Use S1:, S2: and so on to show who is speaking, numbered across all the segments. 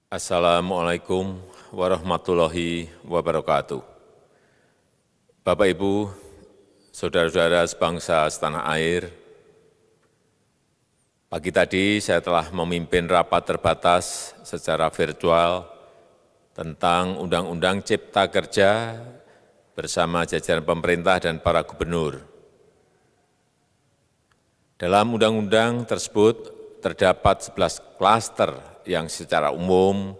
S1: Assalamualaikum warahmatullahi wabarakatuh. Bapak, Ibu, saudara-saudara sebangsa setanah air, pagi tadi saya telah memimpin rapat terbatas secara virtual tentang Undang-Undang Cipta Kerja bersama jajaran pemerintah dan para gubernur. Dalam undang-undang tersebut terdapat 11 klaster yang secara umum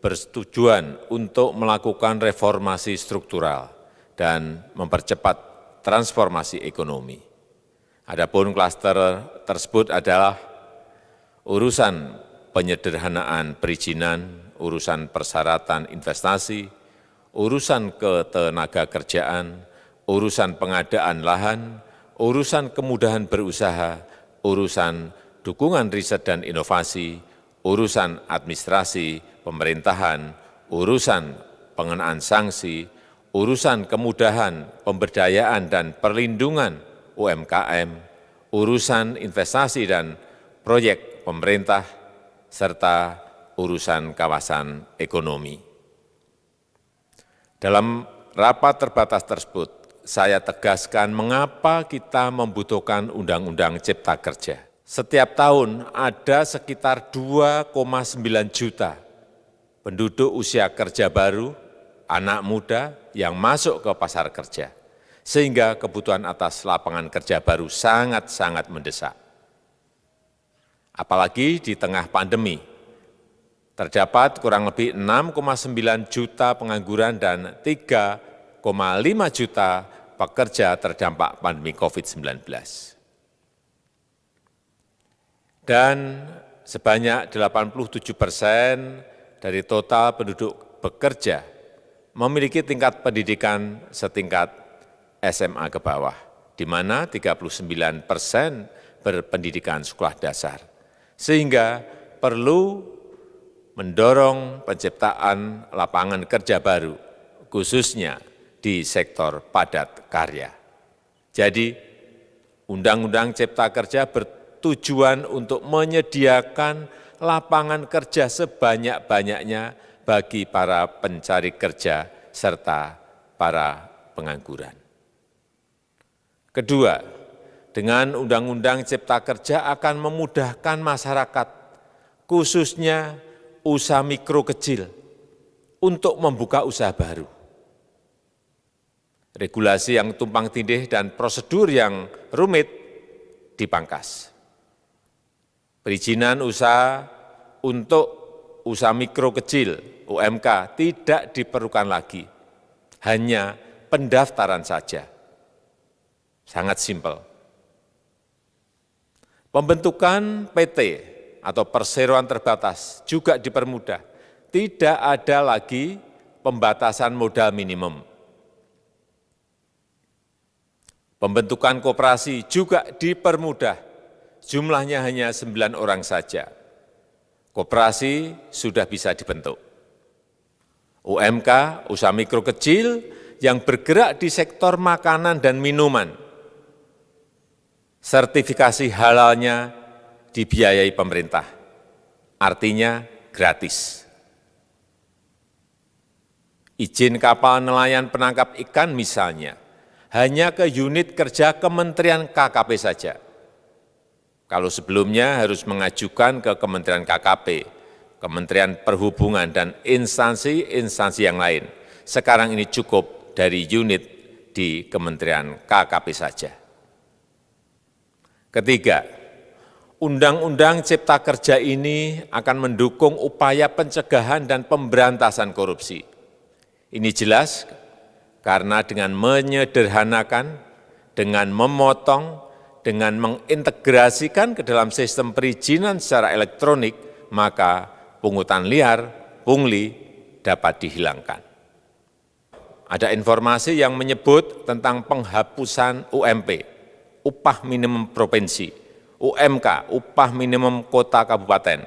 S1: bertujuan untuk melakukan reformasi struktural dan mempercepat transformasi ekonomi. Adapun klaster tersebut adalah urusan penyederhanaan perizinan, urusan persyaratan investasi, urusan ketenagakerjaan, urusan pengadaan lahan, urusan kemudahan berusaha, urusan dukungan riset dan inovasi, urusan administrasi pemerintahan, urusan pengenaan sanksi, urusan kemudahan pemberdayaan dan perlindungan UMKM, urusan investasi dan proyek pemerintah, serta urusan kawasan ekonomi. Dalam rapat terbatas tersebut, saya tegaskan mengapa kita membutuhkan Undang-Undang Cipta Kerja. Setiap tahun ada sekitar 2,9 juta penduduk usia kerja baru, anak muda yang masuk ke pasar kerja, sehingga kebutuhan atas lapangan kerja baru sangat-sangat mendesak. Apalagi di tengah pandemi, terdapat kurang lebih 6,9 juta pengangguran dan 3,5 juta pekerja terdampak pandemi COVID-19. Dan sebanyak 87% dari total penduduk bekerja memiliki tingkat pendidikan setingkat SMA ke bawah, di mana 39% berpendidikan sekolah dasar. Sehingga perlu mendorong penciptaan lapangan kerja baru, khususnya di sektor padat karya. Jadi, Undang-Undang Cipta Kerja bertujuan untuk menyediakan lapangan kerja sebanyak-banyaknya bagi para pencari kerja serta para pengangguran. Kedua, dengan Undang-Undang Cipta Kerja akan memudahkan masyarakat, khususnya usaha mikro kecil, untuk membuka usaha baru. Regulasi yang tumpang tindih dan prosedur yang rumit dipangkas. Perizinan usaha untuk usaha mikro kecil UMK tidak diperlukan lagi, hanya pendaftaran saja. Sangat simpel. Pembentukan PT atau perseroan terbatas juga dipermudah. Tidak ada lagi pembatasan modal minimum. Pembentukan koperasi juga dipermudah, jumlahnya hanya 9 orang saja. Koperasi sudah bisa dibentuk. UMK, usaha mikro kecil yang bergerak di sektor makanan dan minuman, sertifikasi halalnya dibiayai pemerintah, artinya gratis. Izin kapal nelayan penangkap ikan misalnya, hanya ke unit kerja Kementerian KKP saja. Kalau sebelumnya harus mengajukan ke Kementerian KKP, Kementerian Perhubungan, dan instansi-instansi yang lain. Sekarang ini cukup dari unit di Kementerian KKP saja. Ketiga, Undang-Undang Cipta Kerja ini akan mendukung upaya pencegahan dan pemberantasan korupsi. Ini jelas karena dengan menyederhanakan, dengan memotong, dengan mengintegrasikan ke dalam sistem perizinan secara elektronik, maka pungutan liar, pungli dapat dihilangkan. Ada informasi yang menyebut tentang penghapusan UMP, upah minimum provinsi, UMK, upah minimum kota kabupaten,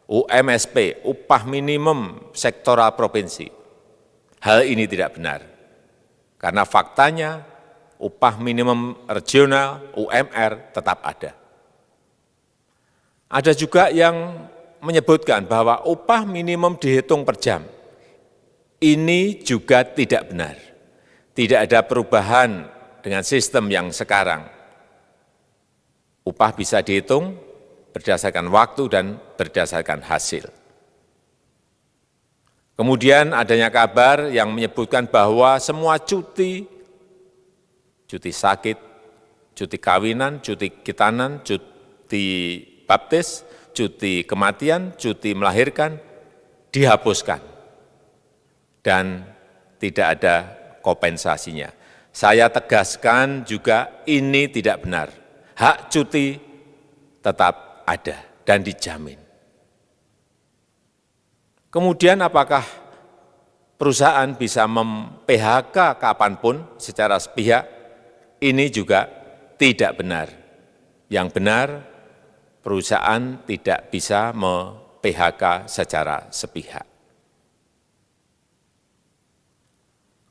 S1: UMSP, upah minimum sektoral provinsi. Hal ini tidak benar, karena faktanya upah minimum regional, UMR, tetap ada. Ada juga yang menyebutkan bahwa upah minimum dihitung per jam. Ini juga tidak benar. Tidak ada perubahan dengan sistem yang sekarang. Upah bisa dihitung berdasarkan waktu dan berdasarkan hasil. Kemudian adanya kabar yang menyebutkan bahwa semua cuti sakit, cuti kawinan, cuti khitanan, cuti baptis, cuti kematian, cuti melahirkan, dihapuskan. Dan tidak ada kompensasinya. Saya tegaskan juga ini tidak benar. Hak cuti tetap ada dan dijamin. Kemudian apakah perusahaan bisa mem-PHK kapanpun secara sepihak? Ini juga tidak benar. Yang benar, perusahaan tidak bisa mem-PHK secara sepihak.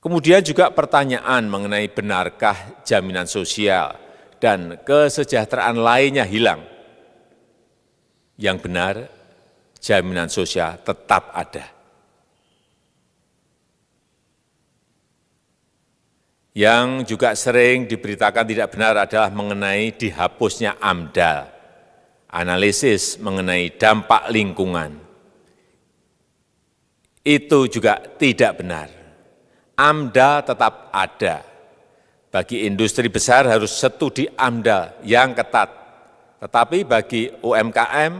S1: Kemudian juga pertanyaan mengenai benarkah jaminan sosial dan kesejahteraan lainnya hilang. Yang benar, jaminan sosial tetap ada. Yang juga sering diberitakan tidak benar adalah mengenai dihapusnya AMDAL, analisis mengenai dampak lingkungan. Itu juga tidak benar. AMDAL tetap ada. Bagi industri besar harus studi AMDAL yang ketat. Tetapi bagi UMKM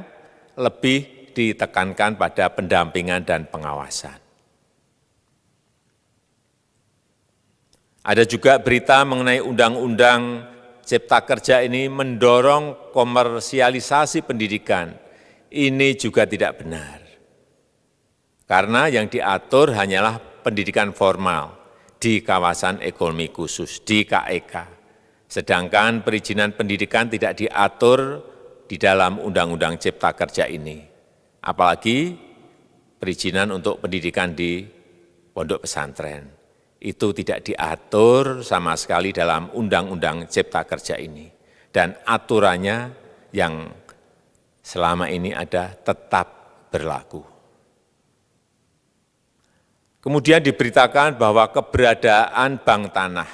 S1: lebih ditekankan pada pendampingan dan pengawasan. Ada juga berita mengenai Undang-Undang Cipta Kerja ini mendorong komersialisasi pendidikan. Ini juga tidak benar. Karena yang diatur hanyalah pendidikan formal di kawasan ekonomi khusus, di KEK. Sedangkan perizinan pendidikan tidak diatur di dalam Undang-Undang Cipta Kerja ini. Apalagi perizinan untuk pendidikan di pondok pesantren. Itu tidak diatur sama sekali dalam Undang-Undang Cipta Kerja ini. Dan aturannya yang selama ini ada tetap berlaku. Kemudian diberitakan bahwa keberadaan bank tanah.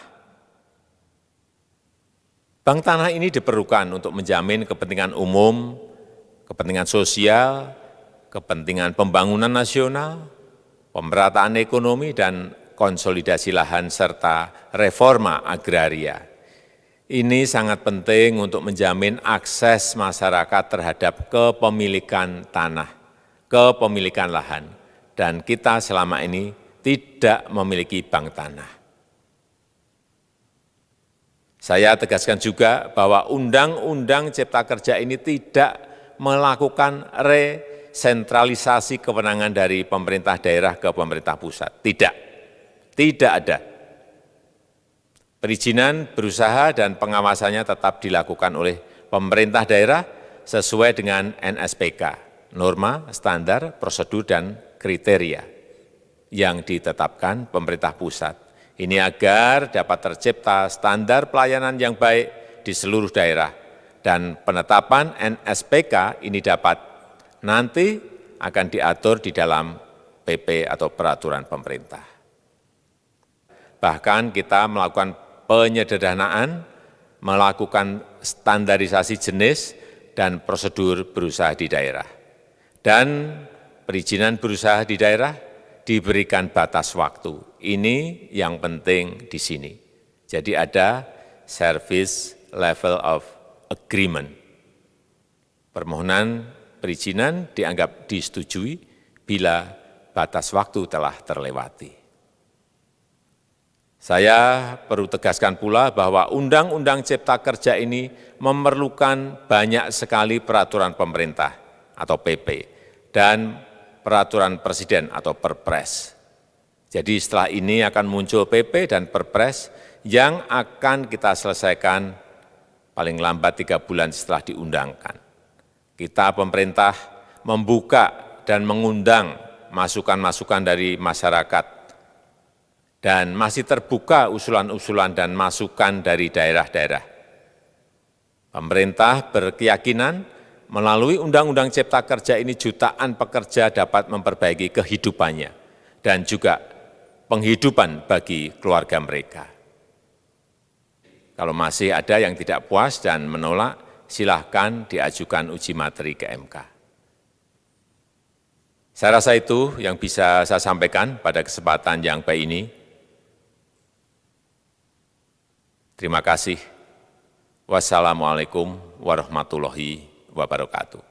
S1: Bank tanah ini diperlukan untuk menjamin kepentingan umum, kepentingan sosial, kepentingan pembangunan nasional, pemerataan ekonomi, dan konsolidasi lahan serta reforma agraria. Ini sangat penting untuk menjamin akses masyarakat terhadap kepemilikan tanah, kepemilikan lahan, dan kita selama ini tidak memiliki bank tanah. Saya tegaskan juga bahwa Undang-Undang Cipta Kerja ini tidak melakukan resentralisasi kewenangan dari pemerintah daerah ke pemerintah pusat. Tidak ada. Perizinan berusaha dan pengawasannya tetap dilakukan oleh pemerintah daerah sesuai dengan NSPK, norma, standar, prosedur, dan kriteria yang ditetapkan pemerintah pusat. Ini agar dapat tercipta standar pelayanan yang baik di seluruh daerah, dan penetapan NSPK ini dapat nanti akan diatur di dalam PP atau peraturan pemerintah. Bahkan kita melakukan penyederhanaan, melakukan standarisasi jenis dan prosedur berusaha di daerah. Dan perizinan berusaha di daerah diberikan batas waktu. Ini yang penting di sini. Jadi ada service level of agreement. Permohonan perizinan dianggap disetujui bila batas waktu telah terlewati. Saya perlu tegaskan pula bahwa Undang-Undang Cipta Kerja ini memerlukan banyak sekali peraturan pemerintah atau PP dan peraturan presiden atau Perpres. Jadi setelah ini akan muncul PP dan Perpres yang akan kita selesaikan paling lambat 3 bulan setelah diundangkan. Kita pemerintah membuka dan mengundang masukan-masukan dari masyarakat, dan masih terbuka usulan-usulan dan masukan dari daerah-daerah. Pemerintah berkeyakinan melalui Undang-Undang Cipta Kerja ini jutaan pekerja dapat memperbaiki kehidupannya dan juga penghidupan bagi keluarga mereka. Kalau masih ada yang tidak puas dan menolak, silahkan diajukan uji materi ke MK. Saya rasa itu yang bisa saya sampaikan pada kesempatan yang baik ini. Terima kasih. Wassalamualaikum warahmatullahi wabarakatuh.